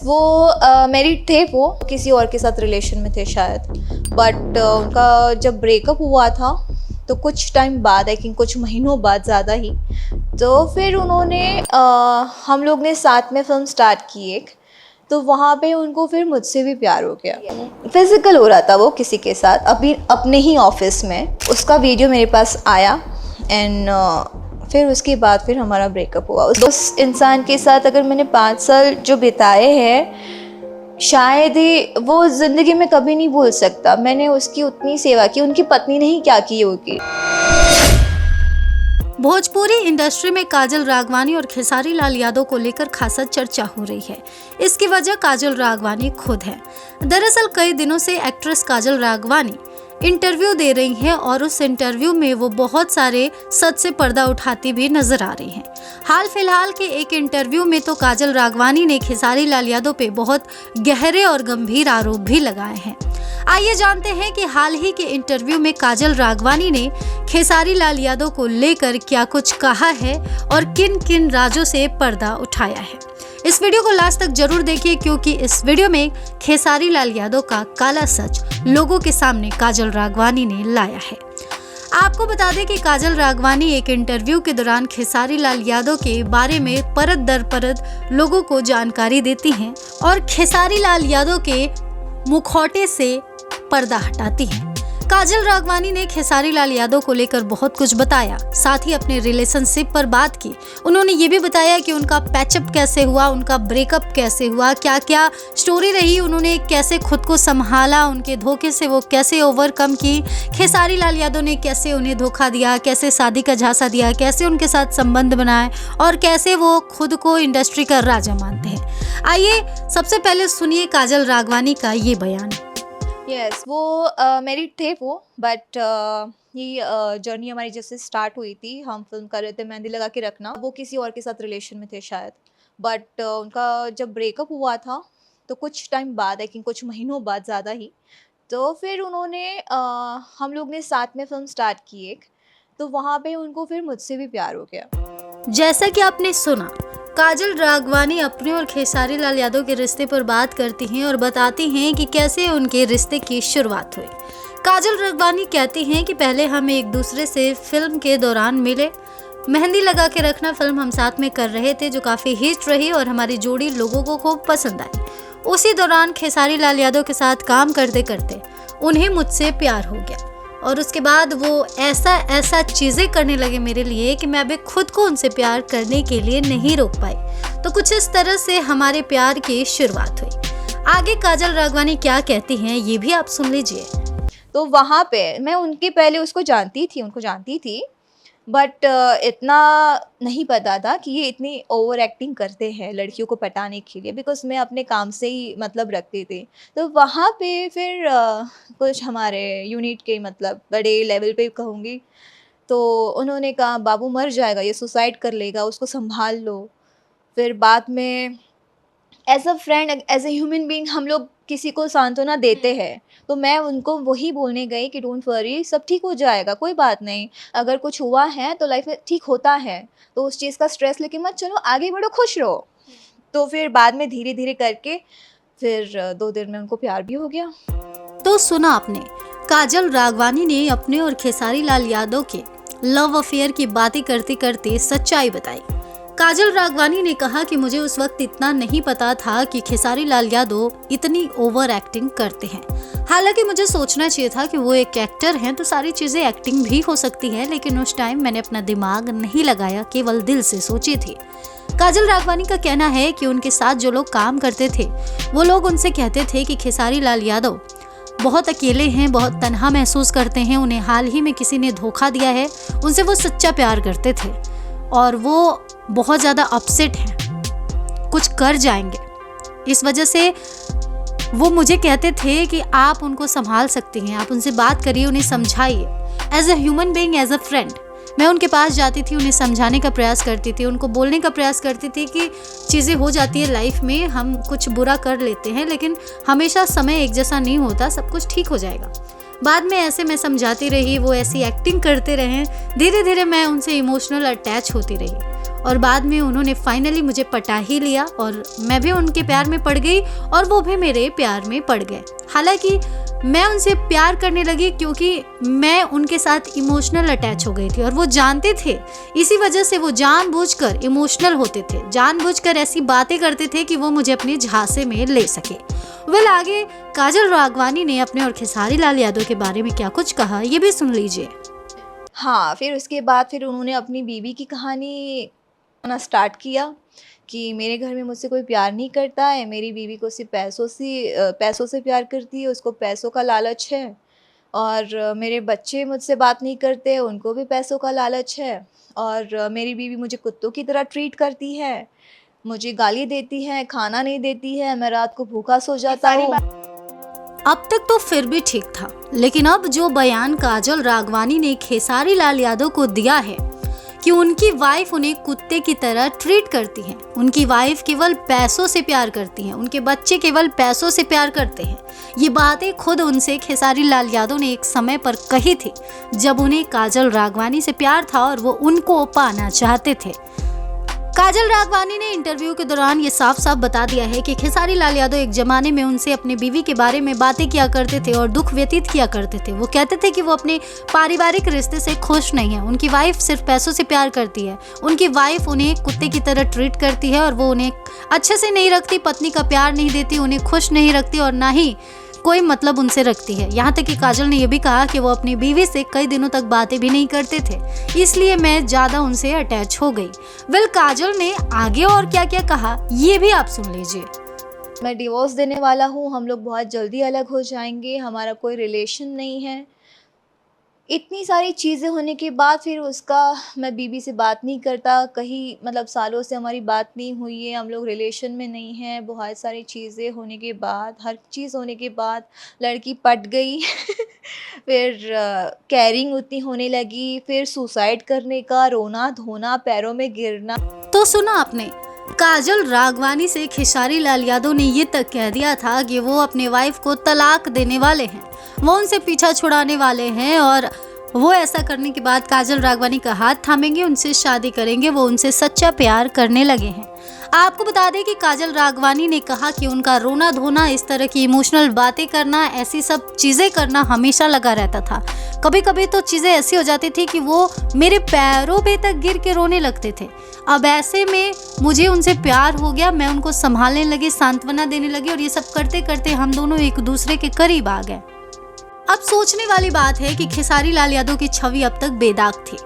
वो मैरिड थे, वो किसी और के साथ रिलेशन में थे शायद, बट उनका जब ब्रेकअप हुआ था तो कुछ टाइम बाद, आई थिंक कुछ महीनों बाद, ज़्यादा ही, तो फिर उन्होंने हम लोग ने साथ में फिल्म स्टार्ट की एक, तो वहाँ पे उनको फिर मुझसे भी प्यार हो गया। फिजिकल हो रहा था वो किसी के साथ, अभी अपने ही ऑफिस में, उसका वीडियो मेरे पास आया एंड फिर उसके बाद फिर हमारा ब्रेकअप हुआ। उस इंसान के साथ अगर मैंने 5 साल जो बिताए हैं, शायद ही वो ज़िंदगी में कभी नहीं भूल सकता। मैंने उसकी उतनी सेवा की, उनकी पत्नी ने ही क्या की होगी। भोजपुरी इंडस्ट्री में काजल राघवानी और खेसारी लाल यादव को लेकर खासा चर्चा हो रही है। इसकी वजह काजल राघवानी खुद है। दरअसल कई दिनों से एक्ट्रेस काजल राघवानी इंटरव्यू दे रही हैं और उस इंटरव्यू में वो बहुत सारे सच से पर्दा उठाती भी नजर आ रही हैं। हाल फिलहाल के एक इंटरव्यू में तो काजल राघवानी ने खेसारी लाल यादव पे बहुत गहरे और गंभीर आरोप भी लगाए हैं। आइए जानते हैं कि हाल ही के इंटरव्यू में काजल राघवानी ने खेसारी लाल यादव को लेकर क्या कुछ कहा है और किन किन राजों से पर्दा उठाया है। इस वीडियो को लास्ट तक जरूर देखिए, क्योंकि इस वीडियो में खेसारी लाल यादव का काला सच लोगों के सामने काजल राघवानी ने लाया है। आपको बता दें कि काजल राघवानी एक इंटरव्यू के दौरान खेसारी लाल यादव के बारे में परत दर परत लोगों को जानकारी देती हैं और खेसारी लाल यादव के मुखौटे से पर्दा हटाती हैं। काजल राघवानी ने खेसारी लाल यादव को लेकर बहुत कुछ बताया, साथ ही अपने रिलेशनशिप पर बात की। उन्होंने ये भी बताया कि उनका पैचअप कैसे हुआ, उनका ब्रेकअप कैसे हुआ, क्या क्या स्टोरी रही, उन्होंने कैसे खुद को संभाला, उनके धोखे से वो कैसे ओवरकम की, खेसारी लाल यादव ने कैसे उन्हें धोखा दिया, कैसे शादी का झांसा दिया, कैसे उनके साथ संबंध बनाए और कैसे वो खुद को इंडस्ट्री का राजा मानते हैं। आइए सबसे पहले सुनिए काजल राघवानी का ये बयान। यस, वो मैरिड थे वो, बट ये जर्नी हमारी जैसे स्टार्ट हुई थी, हम फिल्म कर रहे थे मेहंदी लगा के रखना, वो किसी और के साथ रिलेशन में थे शायद, बट उनका जब ब्रेकअप हुआ था तो कुछ टाइम बाद, आई थिंक कुछ महीनों बाद, ज़्यादा ही, तो फिर उन्होंने हम लोग ने साथ में फिल्म स्टार्ट की एक, तो वहाँ पे उनको फिर मुझसे भी प्यार हो गया। जैसा कि आपने सुना, काजल राघवानी अपने और खेसारी लाल यादव के रिश्ते पर बात करती हैं और बताती हैं कि कैसे उनके रिश्ते की शुरुआत हुई। काजल राघवानी कहती हैं कि पहले हम एक दूसरे से फिल्म के दौरान मिले, मेहंदी लगा के रखना फिल्म हम साथ में कर रहे थे जो काफ़ी हिट रही और हमारी जोड़ी लोगों को खूब पसंद आई। उसी दौरान खेसारी लाल यादव के साथ काम करते करते उन्हें मुझसे प्यार हो गया और उसके बाद वो ऐसा चीज़ें करने लगे मेरे लिए कि मैं अभी खुद को उनसे प्यार करने के लिए नहीं रोक पाई। तो कुछ इस तरह से हमारे प्यार की शुरुआत हुई। आगे काजल राघवानी क्या कहती हैं ये भी आप सुन लीजिए। तो वहाँ पे मैं उनके पहले उनको जानती थी, बट इतना नहीं पता था कि ये इतनी ओवर एक्टिंग करते हैं लड़कियों को पटाने के लिए, बिकॉज मैं अपने काम से ही मतलब रखती थी। तो वहाँ पे फिर कुछ हमारे यूनिट के, मतलब बड़े लेवल पे कहूँगी, तो उन्होंने कहा बाबू मर जाएगा, ये सुसाइड कर लेगा, उसको संभाल लो। फिर बाद में as a friend, as a human being हम लोग किसी को सांत्वना देते हैं, तो मैं उनको वही बोलने गई कि डोंट वरी, सब ठीक हो जाएगा, कोई बात नहीं, अगर कुछ हुआ है तो लाइफ में ठीक होता है, तो उस चीज़ का स्ट्रेस लेके मत चलो, आगे बढ़ो, खुश रहो। तो फिर बाद में धीरे धीरे करके फिर 2 दिन में उनको प्यार भी हो गया। तो सुना आपने, काजल राघवानी ने अपने और खेसारी लाल यादव के लव अफेयर की बातें करते करते सच्चाई बताई। काजल राघवानी ने कहा कि मुझे उस वक्त इतना नहीं पता था कि खेसारी लाल यादव इतनी ओवर एक्टिंग करते हैं। हालांकि मुझे सोचना चाहिए था कि वो एक एक्टर हैं तो सारी चीज़ें एक्टिंग भी हो सकती है, लेकिन उस टाइम मैंने अपना दिमाग नहीं लगाया, केवल दिल से सोची थी। काजल राघवानी का कहना है कि उनके साथ जो लोग काम करते थे वो लोग उनसे कहते थे कि खेसारी लाल यादव बहुत अकेले हैं, बहुत तन्हा महसूस करते हैं, उन्हें हाल ही में किसी ने धोखा दिया है, उनसे वो सच्चा प्यार करते थे और वो बहुत ज़्यादा अपसेट हैं, कुछ कर जाएंगे। इस वजह से वो मुझे कहते थे कि आप उनको संभाल सकती हैं, आप उनसे बात करिए, उन्हें समझाइए। As a human being, as a friend मैं उनके पास जाती थी, उन्हें समझाने का प्रयास करती थी, उनको बोलने का प्रयास करती थी कि चीज़ें हो जाती है लाइफ में, हम कुछ बुरा कर लेते हैं, लेकिन हमेशा समय एक जैसा नहीं होता, सब कुछ ठीक हो जाएगा। बाद में ऐसे मैं समझाती रही, वो ऐसी एक्टिंग करते रहे, धीरे धीरे मैं उनसे इमोशनल अटैच होती रही और बाद में उन्होंने फाइनली मुझे पटा ही लिया और मैं भी उनके प्यार में पड़ गई और वो भी मेरे प्यार में पड़ गए। हालांकि मैं उनसे प्यार करने लगी क्योंकि मैं उनके साथ इमोशनल अटैच हो गई थी और वो जानते थे। इसी वजह से वो जानबूझकर इमोशनल होते थे, जानबूझकर ऐसी बातें करते थे कि वो मुझे अपने झांसे में ले सके। आगे काजल राघवानी ने अपने और खेसारी लाल यादव के बारे में क्या कुछ कहा, ये भी सुन लीजिए। हाँ, फिर उसके बाद फिर उन्होंने अपनी बीवी की कहानी बताना स्टार्ट किया कि मेरे घर में मुझसे कोई प्यार नहीं करता है, मेरी बीवी को सिर्फ पैसों से प्यार करती है, उसको पैसों का लालच है। और मेरे बच्चे मुझसे बात नहीं करते, उनको भी पैसों का लालच है। और मेरी बीवी मुझे कुत्तों की तरह ट्रीट करती है, मुझे गाली देती है, खाना नहीं देती है, मैं रात को भूखा सो जाता हूँ। अब तक तो फिर भी ठीक था, लेकिन अब जो बयान काजल राघवानी ने खेसारी लाल यादव को दिया है कि उनकी वाइफ उन्हें कुत्ते की तरह ट्रीट करती है, उनकी वाइफ केवल पैसों से प्यार करती हैं, उनके बच्चे केवल पैसों से प्यार करते हैं, ये बातें खुद उनसे खेसारी लाल यादव ने एक समय पर कही थी जब उन्हें काजल राघवानी से प्यार था और वो उनको पाना चाहते थे। काजल राघवानी ने इंटरव्यू के दौरान ये साफ साफ बता दिया है कि खेसारी लाल यादव एक जमाने में उनसे अपनी बीवी के बारे में बातें किया करते थे और दुख व्यतीत किया करते थे। वो कहते थे कि वो अपने पारिवारिक रिश्ते से खुश नहीं है, उनकी वाइफ सिर्फ पैसों से प्यार करती है, उनकी वाइफ उन्हें कुत्ते की तरह ट्रीट करती है और वो उन्हें अच्छे से नहीं रखती, पत्नी का प्यार नहीं देती, उन्हें खुश नहीं रखती और ना ही कोई मतलब उनसे रखती है। यहाँ तक कि काजल ने यह भी कहा कि वो अपनी बीवी से कई दिनों तक बातें भी नहीं करते थे, इसलिए मैं ज्यादा उनसे अटैच हो गई। काजल ने आगे और क्या क्या कहा, ये भी आप सुन लीजिए। मैं डिवोर्स देने वाला हूँ, हम लोग बहुत जल्दी अलग हो जाएंगे, हमारा कोई रिलेशन नहीं है। इतनी सारी चीज़ें होने के बाद फिर उसका मैं बीवी से बात नहीं करता, कहीं मतलब सालों से हमारी बात नहीं हुई है, हम लोग रिलेशन में नहीं हैं। बहुत सारी चीज़ें होने के बाद, हर चीज़ होने के बाद लड़की पट गई फिर कैरिंग उतनी होने लगी, फिर सुसाइड करने का, रोना धोना, पैरों में गिरना। तो सुना आपने, काजल राघवानी से खेसारी लाल यादव ने ये तक कह दिया था कि वो अपने वाइफ को तलाक देने वाले हैं, वो उनसे पीछा छुड़ाने वाले हैं और वो ऐसा करने के बाद काजल राघवानी का हाथ थामेंगे, उनसे शादी करेंगे, वो उनसे सच्चा प्यार करने लगे हैं। आपको बता दें कि काजल राघवानी ने कहा कि उनका रोना धोना, इस तरह की इमोशनल बातें करना, ऐसी सब चीज़ें करना हमेशा लगा रहता था। कभी कभी तो चीज़ें ऐसी हो जाती थी कि वो मेरे पैरों पे तक गिर के रोने लगते थे। अब ऐसे में मुझे उनसे प्यार हो गया, मैं उनको संभालने लगी, सांत्वना देने लगी और ये सब करते करते हम दोनों एक दूसरे के करीब आ गए। अब सोचने वाली बात है कि खेसारी लाल यादव की छवि अब तक बेदाग थी।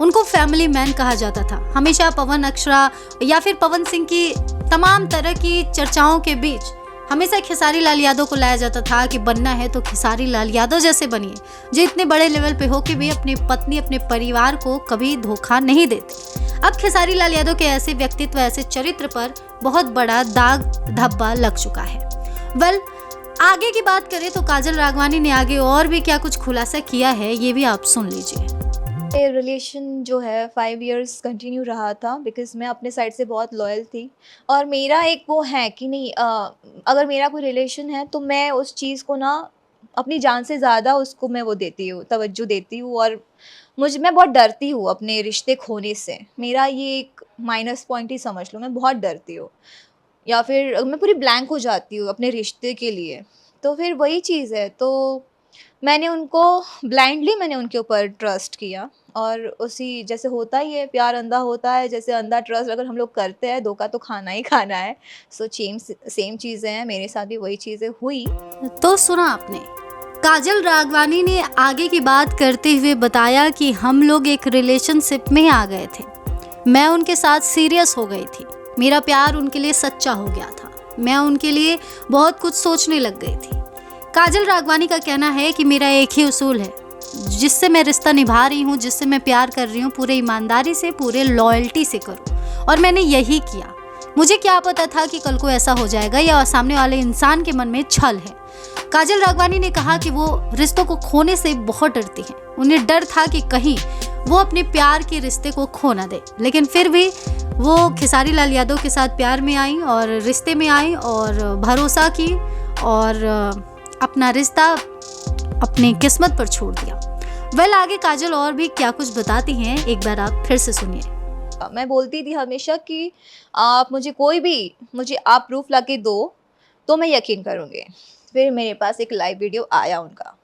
उनको फैमिली मैन कहा जाता था। हमेशा पवन अक्षरा या फिर पवन सिंह की तमाम तरह की चर्चाओं के बीच हमेशा खेसारी लाल यादव को लाया जाता था कि बनना है तो खेसारी लाल यादव जैसे बनिए, जो इतने बड़े लेवल पे हो कि भी अपनी पत्नी, अपने परिवार को कभी धोखा नहीं देते। अब खेसारी लाल यादव के ऐसे व्यक्तित्व, ऐसे चरित्र पर बहुत बड़ा दाग धब्बा लग चुका है। आगे की बात करें तो काजल राघवानी ने आगे और भी क्या कुछ खुलासा किया है, ये भी आप सुन लीजिए। रिलेशन जो है 5 इयर्स कंटिन्यू रहा था, बिकॉज मैं अपने साइड से बहुत लॉयल थी और मेरा एक वो है कि नहीं, अगर मेरा कोई रिलेशन है तो मैं उस चीज़ को ना अपनी जान से ज़्यादा उसको मैं वो देती हूँ, तवज्जो देती हूँ। और मैं बहुत डरती हूँ अपने रिश्ते खोने से। मेरा ये एक माइनस पॉइंट ही समझ लो, मैं बहुत डरती हूँ या फिर मैं पूरी ब्लैंक हो जाती हूँ अपने रिश्ते के लिए। तो फिर वही चीज़ है, तो मैंने उनके ऊपर ट्रस्ट किया और उसी जैसे होता ही है, प्यार अंधा होता है, जैसे अंधा ट्रस्ट अगर हम लोग करते हैं, धोखा तो खाना ही खाना है। सो सेम चीज़ें हैं, मेरे साथ भी वही चीज़ें हुई। तो सुना आपने, काजल राघवानी ने आगे की बात करते हुए बताया कि हम लोग एक रिलेशनशिप में आ गए थे, मैं उनके साथ सीरियस हो गई थी, मेरा प्यार उनके लिए सच्चा हो गया था, मैं उनके लिए बहुत कुछ सोचने लग गई थी। काजल राघवानी का कहना है कि मेरा एक ही उसूल है, जिससे मैं रिश्ता निभा रही हूँ, जिससे मैं प्यार कर रही हूँ, पूरे ईमानदारी से, पूरे लॉयल्टी से करूँ, और मैंने यही किया। मुझे क्या पता था कि कल को ऐसा हो जाएगा या सामने वाले इंसान के मन में छल है। काजल राघवानी ने कहा कि वो रिश्तों को खोने से बहुत डरती हैं। उन्हें डर था कि कहीं वो अपने प्यार के रिश्ते को खो ना दे, लेकिन फिर भी वो खेसारी लाल यादव के साथ प्यार में आई और रिश्ते में आई और भरोसा की और अपना रिश्ता अपनी किस्मत पर छोड़ दिया। आगे काजल और भी क्या कुछ बताती हैं, एक बार आप फिर से सुनिए। था। मैं बोलती थी हमेशा कि आप मुझे आप प्रूफ़ ला के दो, तो मैं यकीन करूँगी। फिर मेरे पास एक लाइव वीडियो आया उनका,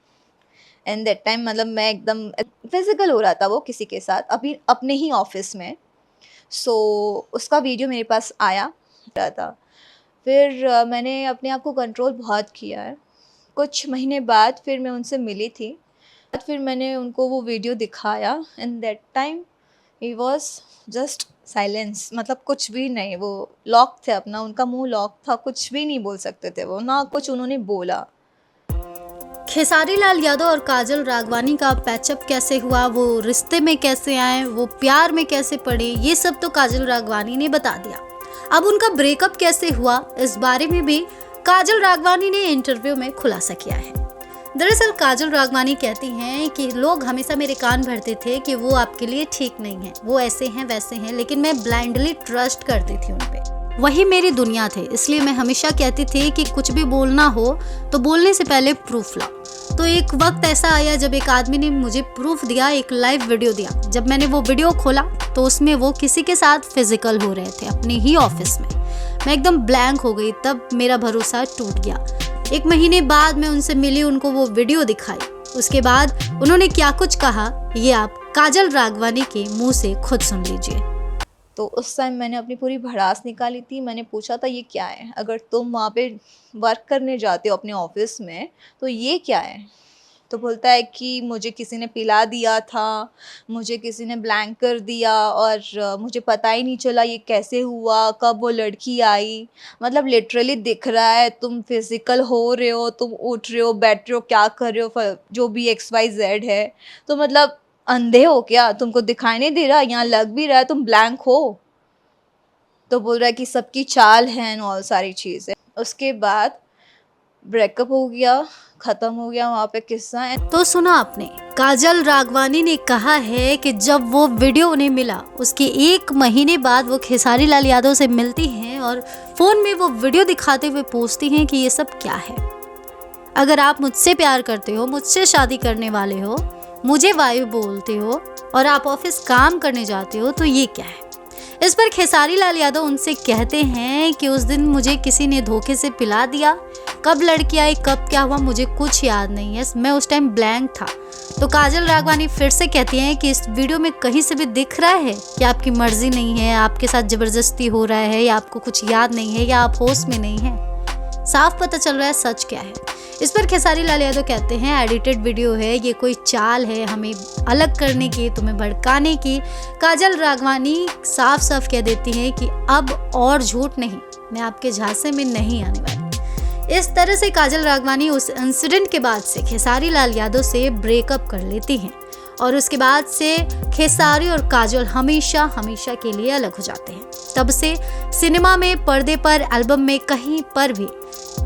एंड दैट टाइम मतलब मैं एकदम फिज़िकल हो रहा था वो किसी के साथ, अभी अपने ही ऑफ़िस में। सो उसका वीडियो मेरे पास आया रहा था। फिर मैंने अपने आप को कंट्रोल बहुत किया है। कुछ महीने बाद फिर मैं उनसे मिली थी। फिर मैंने उनको वो वीडियो दिखाया, and that time he was just silence, मतलब कुछ भी नहीं, वो लॉक थे अपना, उनका मुँह लॉक था, कुछ भी नहीं बोल सकते थे वो, ना कुछ उन्होंने बोला। खेसारी लाल यादव और काजल राघवानी का पैचअप कैसे हुआ, वो रिश्ते में कैसे आए, वो प्यार में कैसे पड़े, ये सब तो काजल राघवानी ने बता दिया। अब उनका ब्रेकअप कैसे हुआ, इस बारे में भी काजल राघवानी ने इंटरव्यू में खुलासा किया है। दरअसल काजल राघवानी कहती हैं कि लोग हमेशा मेरे कान भरते थे कि वो आपके लिए ठीक नहीं है, वो ऐसे हैं वैसे हैं, लेकिन मैं ब्लाइंडली ट्रस्ट करती थी उन पे, वही मेरी दुनिया थे। इसलिए मैं हमेशा कहती थी कि कुछ भी बोलना हो तो बोलने से पहले प्रूफ लाओ। तो एक वक्त ऐसा आया जब एक आदमी ने मुझे प्रूफ दिया, एक लाइव वीडियो दिया। जब मैंने वो वीडियो खोला तो उसमें वो किसी के साथ फिजिकल हो रहे थे अपने ही ऑफिस में। मैं एकदम ब्लैंक हो गई, तब मेरा भरोसा टूट गया। 1 महीने बाद मैं उनसे मिली, उनको वो वीडियो दिखाई। उसके बाद उन्होंने क्या कुछ कहा, ये आप काजल राघवानी के मुंह से खुद सुन लीजिए। तो उस टाइम मैंने अपनी पूरी भड़ास निकाली थी। मैंने पूछा था, ये क्या है? अगर तुम वहाँ पे वर्क करने जाते हो अपने ऑफ़िस में, तो ये क्या है? तो बोलता है कि मुझे किसी ने पिला दिया था, मुझे किसी ने ब्लैंक कर दिया, और मुझे पता ही नहीं चला ये कैसे हुआ, कब वो लड़की आई। मतलब लिटरली दिख रहा है, तुम फिज़िकल हो रहे हो, तुम उठ रहे हो, बैठ रहे हो, क्या कर रहे हो, जो भी XYZ है। तो मतलब अंधे हो क्या? तुमको दिखाई नहीं दे रहा? यहाँ लग भी रहा है तुम ब्लैंक हो। तो बोल रहा है कि सबकी चाल है एंड ऑल सारी चीज़ें। उसके बाद ब्रेकअप हो गया, ख़त्म हो गया वहाँ पे किस्सा। तो सुना आपने, काजल राघवानी ने कहा है कि जब वो वीडियो उन्हें मिला उसके 1 महीने बाद वो खेसारी लाल यादव से मिलती हैं और फोन में वो वीडियो दिखाते हुए पूछती हैं कि ये सब क्या है। अगर आप मुझसे प्यार करते हो, मुझसे शादी करने वाले हो, मुझे वाइफ बोलते हो और आप ऑफिस काम करने जाते हो, तो ये क्या है? इस पर खेसारी लाल यादव उनसे कहते हैं कि उस दिन मुझे किसी ने धोखे से पिला दिया, कब लड़की आई, कब क्या हुआ, मुझे कुछ याद नहीं है, मैं उस टाइम ब्लैंक था। तो काजल राघवानी फिर से कहती हैं कि इस वीडियो में कहीं से भी दिख रहा है कि आपकी मर्जी नहीं है, आपके साथ जबरदस्ती हो रहा है, या आपको कुछ याद नहीं है, या आप होश में नहीं है। साफ पता चल रहा है सच क्या है। इस पर खेसारी लाल यादव कहते हैं एडिटेड वीडियो है, ये कोई चाल है हमें अलग करने की, तुम्हें भड़काने की। काजल राघवानी साफ साफ कह देती हैं कि अब और झूठ नहीं, मैं आपके झांसे में नहीं आने वाली। इस तरह से काजल राघवानी उस इंसिडेंट के बाद से खेसारी लाल यादव से ब्रेकअप कर लेती हैं और उसके बाद से खेसारी और काजल हमेशा हमेशा के लिए अलग हो जाते हैं। तब से सिनेमा में, पर्दे पर, एल्बम में, कहीं पर भी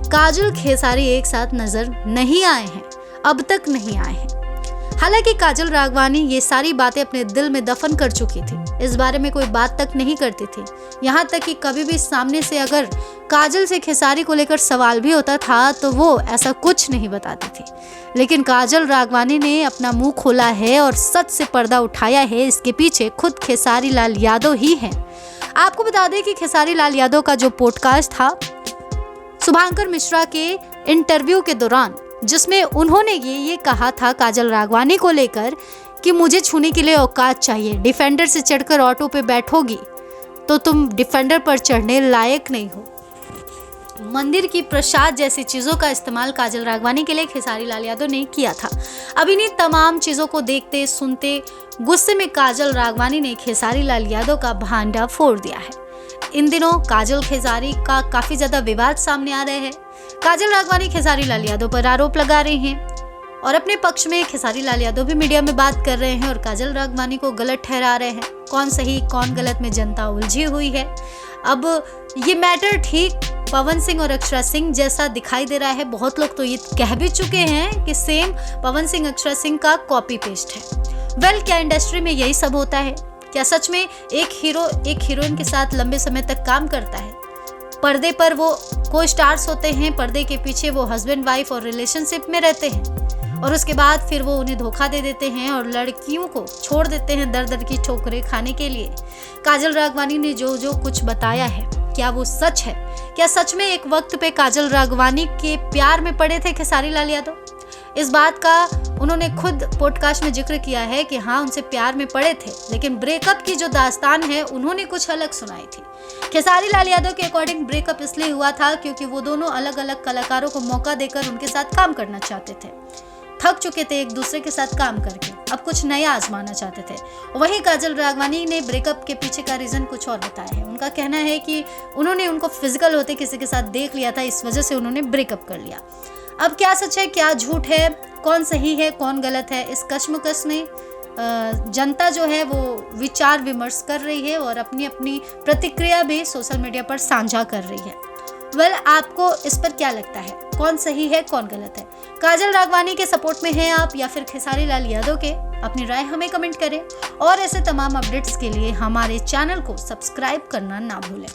काजल खेसारी एक साथ नजर नहीं आए हैं, अब तक नहीं आए हैं। हालांकि काजल राघवानी ये सारी बातें अपने दिल में दफन कर चुकी थी, इस बारे में कोई बात तक नहीं करती थी। यहाँ तक कि कभी भी सामने से अगर काजल से खेसारी को लेकर सवाल भी होता था तो वो ऐसा कुछ नहीं बताती थी। लेकिन काजल राघवानी ने अपना मुंह खोला है और सच से पर्दा उठाया है, इसके पीछे खुद खेसारी लाल यादव ही हैं। आपको बता दें कि खेसारी लाल यादव का जो पॉडकास्ट था शुभांकर मिश्रा के इंटरव्यू के दौरान, जिसमें उन्होंने ये कहा था काजल राघवानी को लेकर कि मुझे छूने के लिए औकात चाहिए, डिफेंडर से चढ़कर ऑटो पे बैठोगी तो तुम डिफेंडर पर चढ़ने लायक नहीं हो। मंदिर की प्रसाद जैसी चीजों का इस्तेमाल काजल राघवानी के लिए खेसारी लाल यादव ने किया था। अब इन्हीं तमाम चीजों को देखते सुनते गुस्से में काजल राघवानी ने खेसारी लाल यादव का भांडा फोड़ दिया है। इन दिनों काजल खेसारी का काफी ज्यादा विवाद सामने आ रहे हैं। काजल राघवानी खेसारी लाल यादव पर आरोप लगा रहे हैं और अपने पक्ष में खेसारी लाल यादव भी मीडिया में बात कर रहे हैं और काजल राघवानी को गलत ठहरा रहे हैं। कौन सही कौन गलत में जनता उलझी हुई है। अब ये मैटर ठीक पवन सिंह और अक्षरा सिंह जैसा दिखाई दे रहा है। बहुत लोग तो ये कह भी चुके हैं कि सेम पवन सिंह अक्षरा सिंह का कॉपी पेस्ट है। क्या इंडस्ट्री में यही सब होता है? क्या सच में एक हीरो एक हीरोइन के साथ लंबे समय तक काम करता है? पर्दे पर वो को स्टार्स होते हैं, पर्दे के पीछे वो हस्बैंड वाइफ और रिलेशनशिप में रहते हैं। और उसके बाद फिर वो उन्हें धोखा दे देते हैं और लड़कियों को छोड़ देते हैं दर दर की ठोकरें खाने के लिए। काजल राघवानी ने जो जो कुछ बताया है, क्या वो सच है? क्या सच में एक वक्त पे काजल राघवानी के प्यार में पड़े थे खेसारी लाल यादव? इस बात का उन्होंने खुद पॉडकास्ट में जिक्र किया है कि हाँ, उनसे प्यार में पड़े थे, लेकिन ब्रेकअप की जो दास्तान है उन्होंने कुछ अलग सुनाई थी। खेसारी लाल यादव के अकॉर्डिंग ब्रेकअप इसलिए हुआ था क्योंकि वो दोनों अलग अलग कलाकारों को मौका देकर उनके साथ काम करना चाहते थे। थक चुके थे एक दूसरे के साथ काम करके, अब कुछ नया आजमाना चाहते थे। वहीं काजल राघवानी ने ब्रेकअप के पीछे का रीजन कुछ और बताया है। उनका कहना है कि उन्होंने उनको फिजिकल होते किसी के साथ देख लिया था, इस वजह से उन्होंने ब्रेकअप कर लिया। अब क्या सच है, क्या झूठ है, कौन सही है, कौन गलत है, इस कश्मकश में जनता जो है वो विचार विमर्श कर रही है और अपनी अपनी प्रतिक्रिया भी सोशल मीडिया पर साझा कर रही है। आपको इस पर क्या लगता है, कौन सही है, कौन गलत है? काजल राघवानी के सपोर्ट में हैं आप या फिर खेसारी लाल यादव के? अपनी राय हमें कमेंट करें और ऐसे तमाम अपडेट्स के लिए हमारे चैनल को सब्सक्राइब करना ना भूलें।